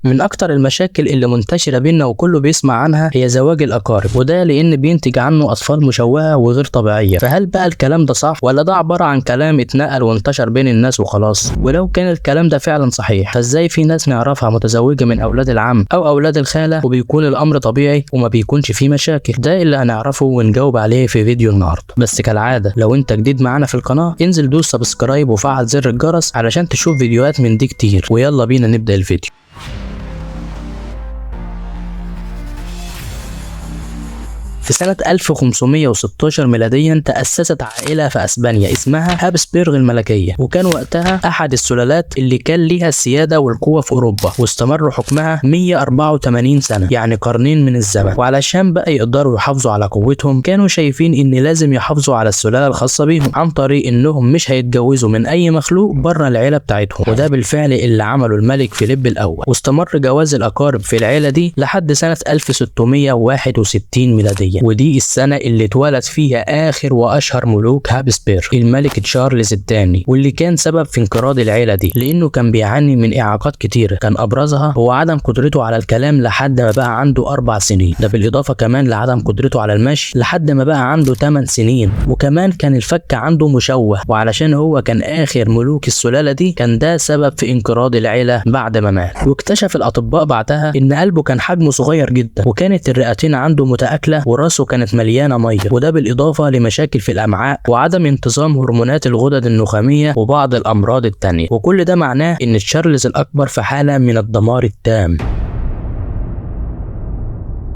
من اكتر المشاكل اللي منتشره بينا وكله بيسمع عنها هي زواج الاقارب، وده لان بينتج عنه اطفال مشوهه وغير طبيعيه. فهل بقى الكلام ده صح ولا ده عباره عن كلام اتنقل وانتشر بين الناس وخلاص؟ ولو كان الكلام ده فعلا صحيح، فازاي في ناس نعرفها متزوجه من اولاد العم او اولاد الخاله وبيكون الامر طبيعي وما بيكونش فيه مشاكل؟ ده اللي هنعرفه ونجاوب عليه في فيديو النهارده. بس كالعاده لو انت جديد معانا في القناه انزل دوس سبسكرايب وفعل زر الجرس علشان تشوف فيديوهات من دي كتير. ويلا بينا نبدأ الفيديو. في سنة 1516 ميلاديا تأسست عائلة في اسبانيا اسمها هابسبرغ الملكية، وكان وقتها احد السلالات اللي كان ليها السيادة والقوة في اوروبا، واستمر حكمها 184 سنة يعني قرنين من الزمن. وعلشان بقى يقدروا يحافظوا على قوتهم كانوا شايفين ان لازم يحافظوا على السلالة الخاصة بيهم عن طريق انهم مش هيتجوزوا من اي مخلوق بره العيلة بتاعتهم، وده بالفعل اللي عمله الملك فيليب الاول. واستمر جواز الاقارب في العيلة دي لحد سنة 1661 ميلادية، ودي السنة اللي اتولد فيها آخر وأشهر ملوك هابسبرغ الملك تشارلز الثاني، واللي كان سبب في انقراض العيلة دي لأنه كان بيعاني من إعاقات كتيرة، كان أبرزها هو عدم قدرته على الكلام لحد ما بقى عنده 4 سنين، ده بالإضافة كمان لعدم قدرته على المشي لحد ما بقى عنده 8 سنين، وكمان كان الفك عنده مشوه، وعلشان هو كان آخر ملوك السلالة دي كان ده سبب في انقراض العيلة بعد ما مات. واكتشف الأطباء بعدها إن قلبه كان حجمه صغير جدا، وكانت الرئتين عنده متآكلة وراسه كانت مليانه ميه، وده بالاضافه لمشاكل في الامعاء وعدم انتظام هرمونات الغدد النخاميه وبعض الامراض التانية، وكل ده معناه ان تشارلز الاكبر في حاله من الدمار التام.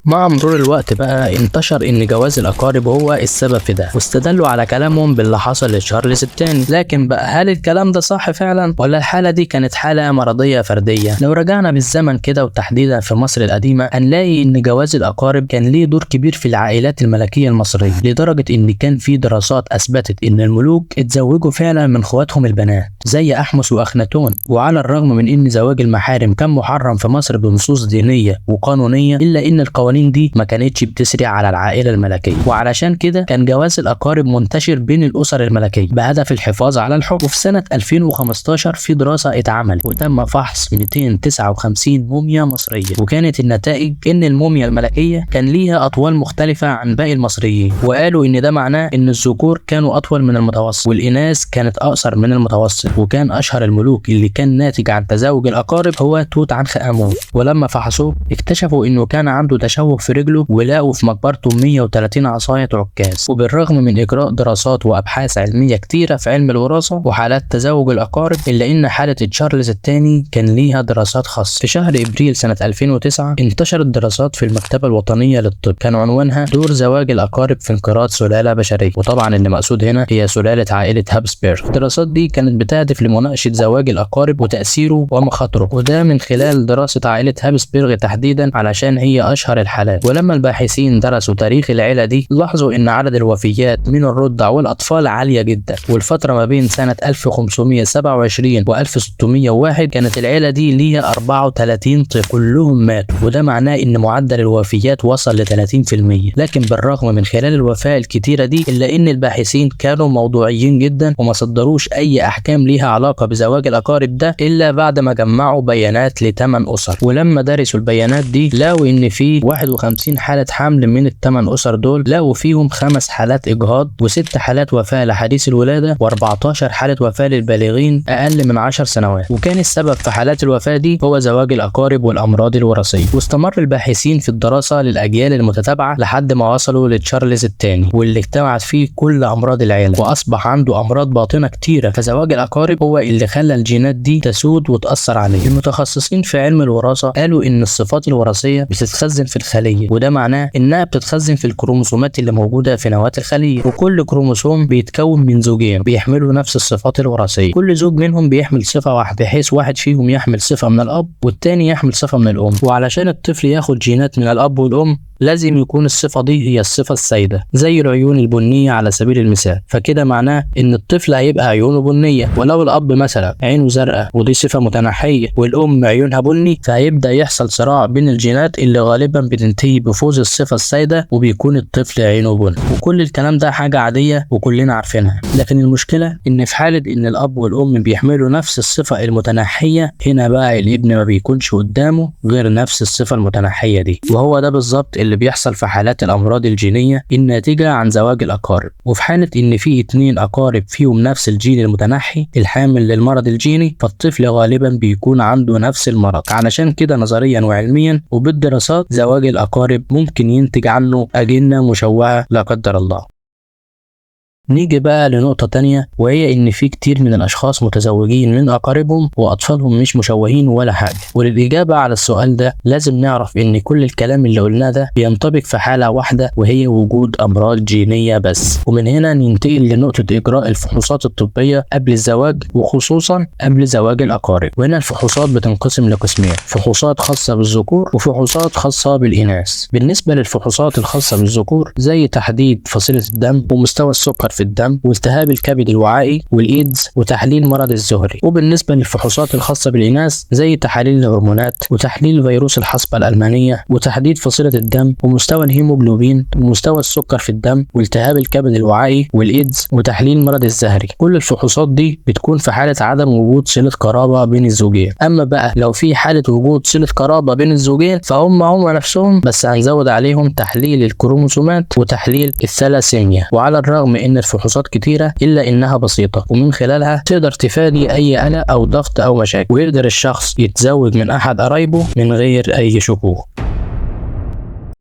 مع مرور الوقت بقى انتشر ان جواز الاقارب هو السبب في ده، واستدلوا على كلامهم باللي حصل لتشارلز الثاني. لكن بقى هل الكلام ده صح فعلا ولا الحاله دي كانت حاله مرضيه فرديه؟ لو رجعنا بالزمن كده وتحديدا في مصر القديمه هنلاقي ان جواز الاقارب كان ليه دور كبير في العائلات الملكيه المصريه، لدرجه ان كان في دراسات اثبتت ان الملوك اتزوجوا فعلا من اخواتهم البنات زي احمس واخناتون. وعلى الرغم من ان زواج المحارم كان محرم في مصر بنصوص دينيه وقانونيه، الا ان القوانين دي ما كانتش بتسري على العائله الملكيه، وعلشان كده كان جواز الاقارب منتشر بين الاسر الملكيه بهدف الحفاظ على الحكم. وفي سنه 2015 في دراسه اتعملت وتم فحص 259 موميا مصريه، وكانت النتائج ان الموميا الملكيه كان ليها اطوال مختلفه عن باقي المصريين، وقالوا ان ده معناه ان الذكور كانوا اطول من المتوسط والاناث كانت اقصر من المتوسط. وكان اشهر الملوك اللي كان ناتج عن تزاوج الاقارب هو توت عنخ امون، ولما فحصوه اكتشفوا انه كان عنده تشوه في رجله، ولقوا في مقبرته 130 عصاية عكاز. وبالرغم من اجراء دراسات وابحاث علميه كتيره في علم الوراثه وحالات تزاوج الاقارب، الا ان حاله تشارلز الثاني كان ليها دراسات خاصه. في شهر ابريل سنه 2009 انتشرت دراسات في المكتبه الوطنيه للطب كان عنوانها دور زواج الاقارب في انقراض سلاله بشريه، وطبعا اللي مقصود هنا هي سلاله عائله هابسبرغ. الدراسات دي كانت بتهدف لمناقشه زواج الاقارب وتاثيره ومخاطره، وده من خلال دراسه عائله هابسبرغ تحديدا علشان هي اشهر الحالات. ولما الباحثين درسوا تاريخ العيله دي لاحظوا ان عدد الوفيات من الرضع والاطفال عاليه جدا، والفتره ما بين سنه 1527 و 1601 كانت العيله دي ليها 34 طفل كلهم ماتوا، وده معناه ان معدل الوفيات وصل ل 30%. لكن بالرغم من خلال الوفاه الكتيره دي الا ان الباحثين كانوا موضوعيين جدا وما صدروش اي احكام ليها علاقه بزواج الاقارب ده الا بعد ما جمعوا بيانات ل8 اسر. ولما درسوا البيانات دي لقوا ان في 51 حالة حمل من ال8 أسر دول لقوا فيهم 5 حالات إجهاض و6 حالات وفاة لحديث الولادة و14 حالة وفاة للبالغين أقل من 10 سنوات. وكان السبب في حالات الوفاة دي هو زواج الأقارب والأمراض الوراثية. واستمر الباحثين في الدراسة للأجيال المتتابعة لحد ما وصلوا لتشارلز الثاني، واللي اجتمعت فيه كل أمراض العيلة وأصبح عنده أمراض باطنة كتيرة. فزواج الأقارب هو اللي خلى الجينات دي تسود وتأثر عليه. المتخصصين في علم الوراثة قالوا إن الصفات الوراثية بتتخزن في الخلية، وده معناه انها بتتخزن في الكروموسومات اللي موجوده في نواه الخليه، وكل كروموسوم بيتكون من زوجين بيحملوا نفس الصفات الوراثيه. كل زوج منهم بيحمل صفه واحده، بحيث واحد فيهم يحمل صفه من الاب والتاني يحمل صفه من الام. وعلشان الطفل ياخد جينات من الاب والام لازم يكون الصفة دي هي الصفة السائدة، زي العيون البنية على سبيل المثال، فكده معناه ان الطفل هيبقى عيونه بنية. ولو الاب مثلا عينه زرقاء ودي صفة متنحية والام عيونها بني، فهيبدأ يحصل صراع بين الجينات اللي غالبا بتنتهي بفوز الصفة السائدة وبيكون الطفل عينه بني. وكل الكلام ده حاجة عادية وكلنا عارفينها، لكن المشكلة ان في حالة ان الاب والام بيحملوا نفس الصفة المتنحية، هنا بقى الابن ما بيكونش قدامه غير نفس الصفة المتنحية دي. وهو ده بالظبط اللي بيحصل في حالات الامراض الجينية الناتجة عن زواج الاقارب. وفي حالة ان في 2 اقارب فيهم نفس الجين المتنحي الحامل للمرض الجيني، فالطفل غالبا بيكون عنده نفس المرض. علشان كده نظريا وعلميا وبالدراسات، زواج الاقارب ممكن ينتج عنه اجنة مشوهة لا قدر الله. نيجي بقى لنقطة تانية، وهي إن في كتير من الأشخاص متزوجين من أقاربهم وأطفالهم مش مشوهين ولا حاجة. وللإجابة على السؤال ده لازم نعرف إن كل الكلام اللي قلناه ده بينطبق في حالة واحدة، وهي وجود أمراض جينية بس. ومن هنا ننتقل لنقطة إجراء الفحوصات الطبية قبل الزواج، وخصوصا قبل زواج الأقارب. وهنا الفحوصات بتنقسم لقسمين: فحوصات خاصة بالذكور وفحوصات خاصة بالإناث. بالنسبة للفحوصات الخاصة بالذكور، زي تحديد فصيلة الدم ومستوى السكر في الدم والتهاب الكبد الوعائي والايدز وتحليل مرض الزهري. وبالنسبه للفحوصات الخاصه بالاناث، زي تحاليل الهرمونات وتحليل فيروس الحصبه الالمانيه وتحديد فصيله الدم ومستوى الهيموجلوبين ومستوى السكر في الدم والتهاب الكبد الوعائي والايدز وتحليل مرض الزهري. كل الفحوصات دي بتكون في حاله عدم وجود صله قرابه بين الزوجين. اما بقى لو في حاله وجود صله قرابه بين الزوجين، فهم نفسهم، بس هنزود عليهم تحليل الكروموسومات وتحليل الثلاسيميا. وعلى الرغم ان الفحوصات كتيرة إلا إنها بسيطة، ومن خلالها تقدر تفادي أي قلق أو ضغط أو مشاكل، ويقدر الشخص يتزوج من أحد قرايبه من غير أي شكوك.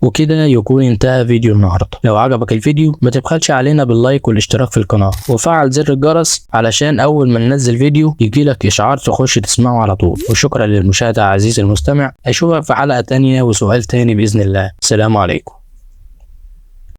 وكده يكون انتهى فيديو النهارده. لو عجبك الفيديو ما تبخلش علينا باللايك والاشتراك في القناة وفعل زر الجرس علشان أول ما ننزل فيديو يجيلك إشعار تخش تسمعه على طول. وشكرا للمشاهدة عزيزي المستمع، أشوفك في حلقة تانية وسؤال تاني بإذن الله. السلام عليكم.